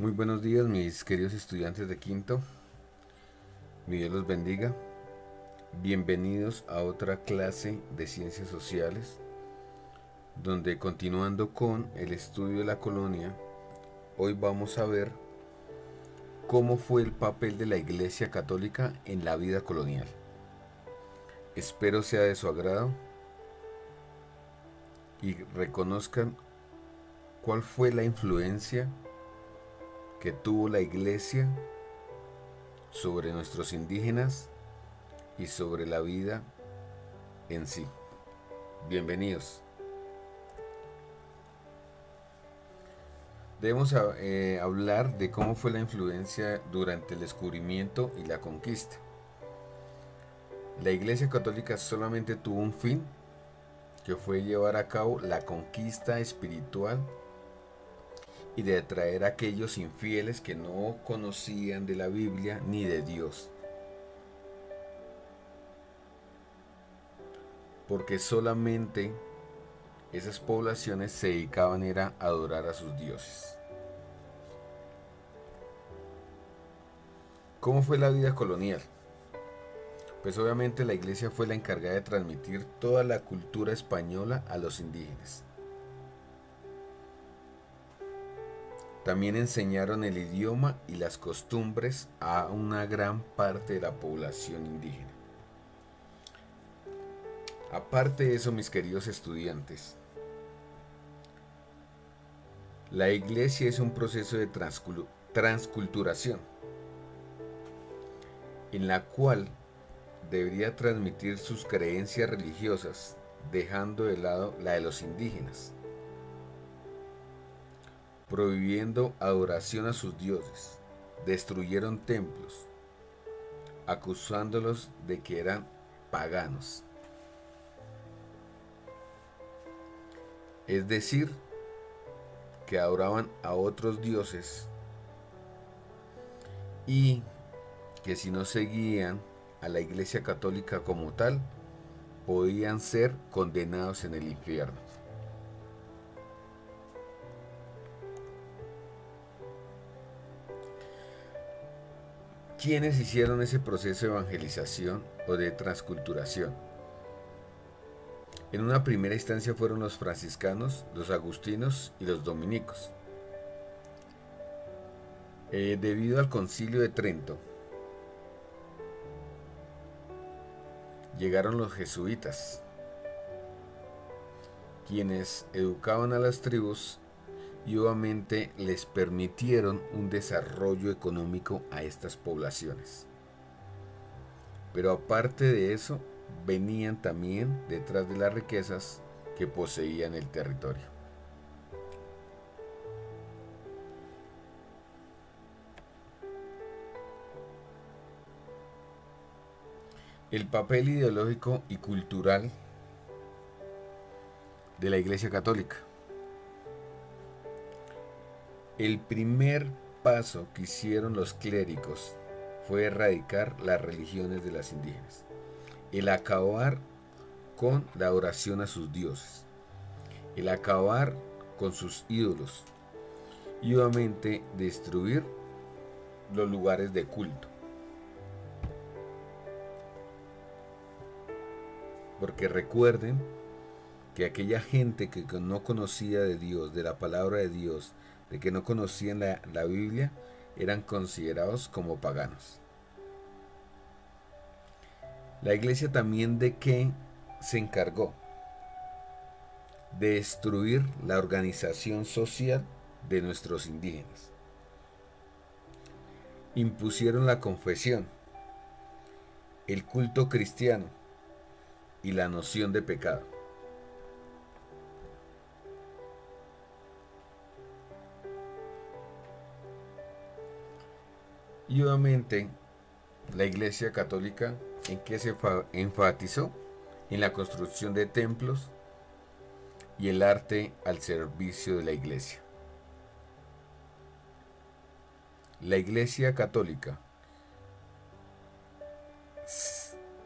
Muy buenos días, mis queridos estudiantes de quinto. Mi Dios los bendiga. Bienvenidos a otra clase de ciencias sociales, donde continuando con el estudio de la colonia, hoy vamos a ver cómo fue el papel de la Iglesia Católica en la vida colonial. Espero sea de su agrado y reconozcan cuál fue la influencia que tuvo la Iglesia sobre nuestros indígenas y sobre la vida en sí. Bienvenidos. Debemos hablar de cómo fue la influencia durante el descubrimiento y la conquista. La Iglesia Católica solamente tuvo un fin, que fue llevar a cabo la conquista espiritual y de atraer a aquellos infieles que no conocían de la Biblia ni de Dios. Porque solamente esas poblaciones se dedicaban a adorar a sus dioses. ¿Cómo fue la vida colonial? Pues obviamente la iglesia fue la encargada de transmitir toda la cultura española a los indígenas. También enseñaron el idioma y las costumbres a una gran parte de la población indígena. Aparte de eso, mis queridos estudiantes, la iglesia es un proceso de transculturación, en la cual debería transmitir sus creencias religiosas, dejando de lado la de los indígenas, prohibiendo adoración a sus dioses. Destruyeron templos, acusándolos de que eran paganos. Es decir, que adoraban a otros dioses y que si no seguían a la Iglesia Católica como tal, podían ser condenados en el infierno. ¿Quiénes hicieron ese proceso de evangelización o de transculturación? En una primera instancia fueron los franciscanos, los agustinos y los dominicos. Debido al Concilio de Trento, llegaron los jesuitas, quienes educaban a las tribus y obviamente les permitieron un desarrollo económico a estas poblaciones. Pero aparte de eso, venían también detrás de las riquezas que poseían el territorio. El papel ideológico y cultural de la Iglesia Católica. El primer paso que hicieron los clérigos fue erradicar las religiones de las indígenas, el acabar con la oración a sus dioses, el acabar con sus ídolos y obviamente destruir los lugares de culto. Porque recuerden que aquella gente que no conocía de Dios, de la palabra de Dios, de que no conocían la Biblia, eran considerados como paganos. La iglesia también de qué se encargó: de destruir la organización social de nuestros indígenas. Impusieron la confesión, el culto cristiano y la noción de pecado. Y obviamente la Iglesia Católica, ¿en qué se enfatizó? En la construcción de templos y el arte al servicio de la Iglesia. La Iglesia Católica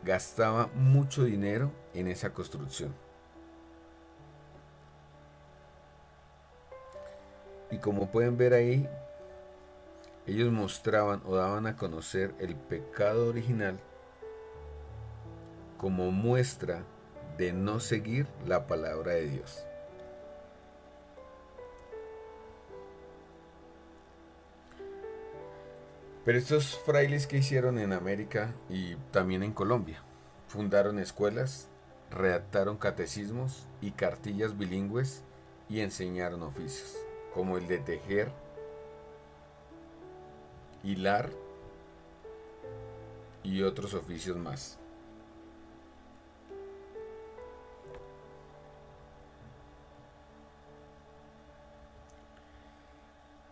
gastaba mucho dinero en esa construcción. Y como pueden ver ahí, ellos mostraban o daban a conocer el pecado original como muestra de no seguir la palabra de Dios. Pero estos frailes que hicieron en América y también en Colombia, fundaron escuelas, redactaron catecismos y cartillas bilingües y enseñaron oficios, como el de tejer, hilar y otros oficios más.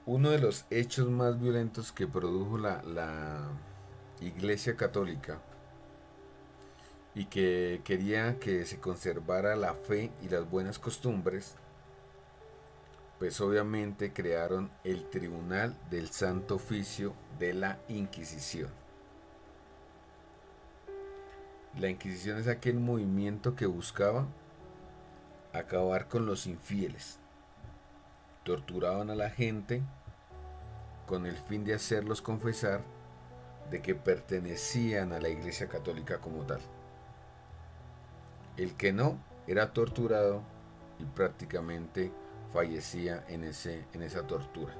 Uno de los hechos más violentos que produjo la Iglesia Católica y que quería que se conservara la fe y las buenas costumbres, pues obviamente crearon el Tribunal del Santo Oficio de la Inquisición. La Inquisición es aquel movimiento que buscaba acabar con los infieles. Torturaban a la gente con el fin de hacerlos confesar de que pertenecían a la Iglesia Católica como tal. El que no era torturado y prácticamente fallecía en esa tortura.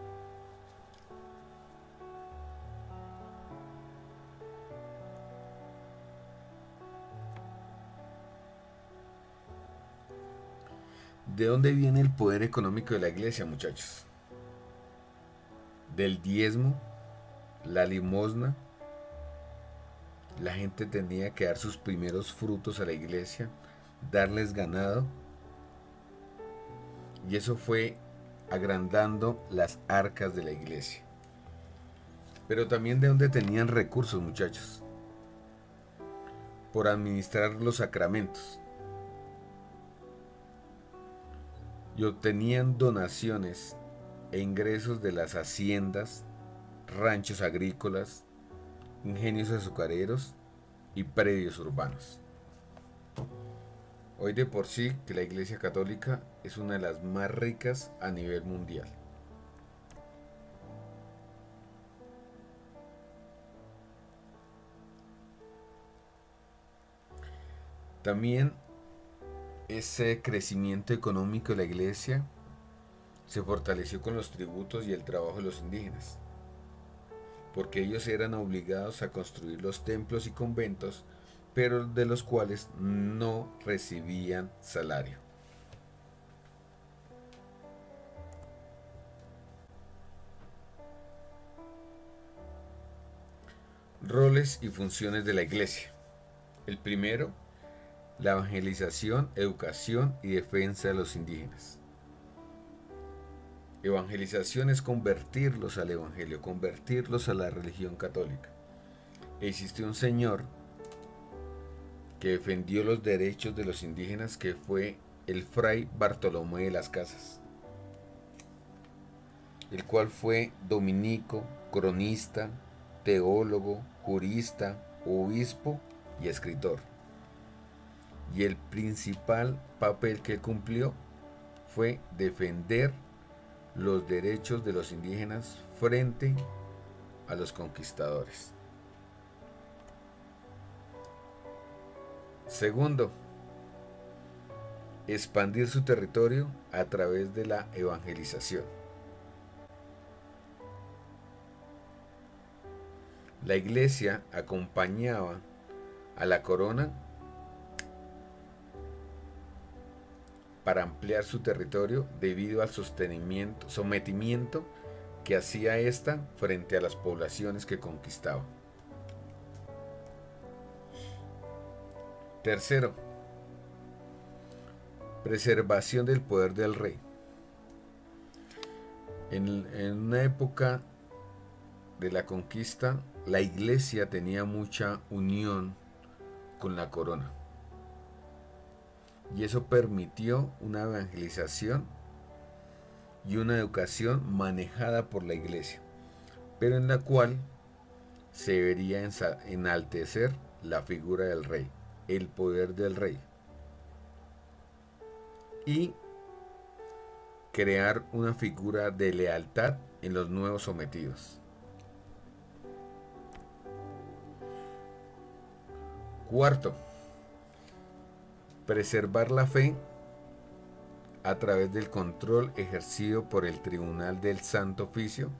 ¿De dónde viene el poder económico de la iglesia, muchachos? Del diezmo, la limosna. La gente tenía que dar sus primeros frutos a la iglesia, darles ganado. Y eso fue agrandando las arcas de la iglesia. Pero también de dónde tenían recursos, muchachos. Por administrar los sacramentos. Y obtenían donaciones e ingresos de las haciendas, ranchos agrícolas, ingenios azucareros y predios urbanos. Hoy de por sí que la Iglesia Católica es una de las más ricas a nivel mundial. También ese crecimiento económico de la iglesia se fortaleció con los tributos y el trabajo de los indígenas, porque ellos eran obligados a construir los templos y conventos, pero de los cuales no recibían salario. Roles y funciones de la iglesia. El primero, la evangelización, educación y defensa de los indígenas. Evangelización es convertirlos al evangelio, convertirlos a la religión católica. Existió un señor que defendió los derechos de los indígenas, que fue el fray Bartolomé de las Casas, el cual fue dominico, cronista, teólogo, jurista, obispo y escritor. Y el principal papel que cumplió fue defender los derechos de los indígenas frente a los conquistadores. Segundo, expandir su territorio a través de la evangelización. La iglesia acompañaba a la corona para ampliar su territorio debido al sometimiento que hacía ésta frente a las poblaciones que conquistaba. Tercero, preservación del poder del rey. En una época de la conquista, la iglesia tenía mucha unión con la corona. Y eso permitió una evangelización y una educación manejada por la iglesia, pero en la cual se debería enaltecer la figura del rey, el poder del rey, y crear una figura de lealtad en los nuevos sometidos. Cuarto, preservar la fe a través del control ejercido por el Tribunal del Santo Oficio,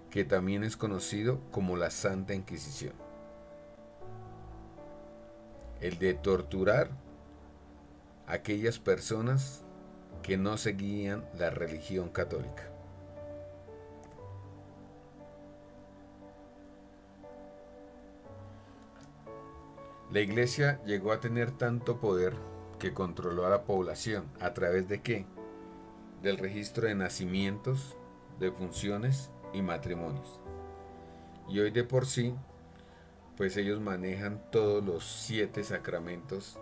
que también es conocido como la Santa Inquisición. El de torturar a aquellas personas que no seguían la religión católica. La Iglesia llegó a tener tanto poder que controló a la población. ¿A través de qué? Del registro de nacimientos, defunciones y matrimonios. Y hoy de por sí, pues ellos manejan todos los 7 sacramentos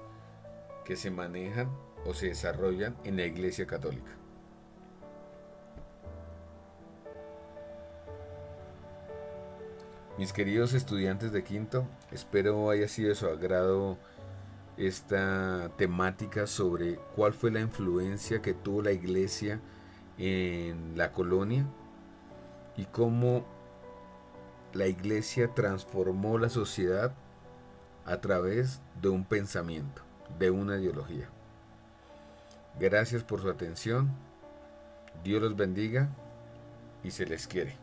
que se manejan o se desarrollan en la Iglesia Católica. Mis queridos estudiantes de quinto, espero haya sido de su agrado esta temática sobre cuál fue la influencia que tuvo la Iglesia en la colonia y cómo la Iglesia transformó la sociedad a través de un pensamiento, de una ideología. Gracias por su atención, Dios los bendiga y se les quiere.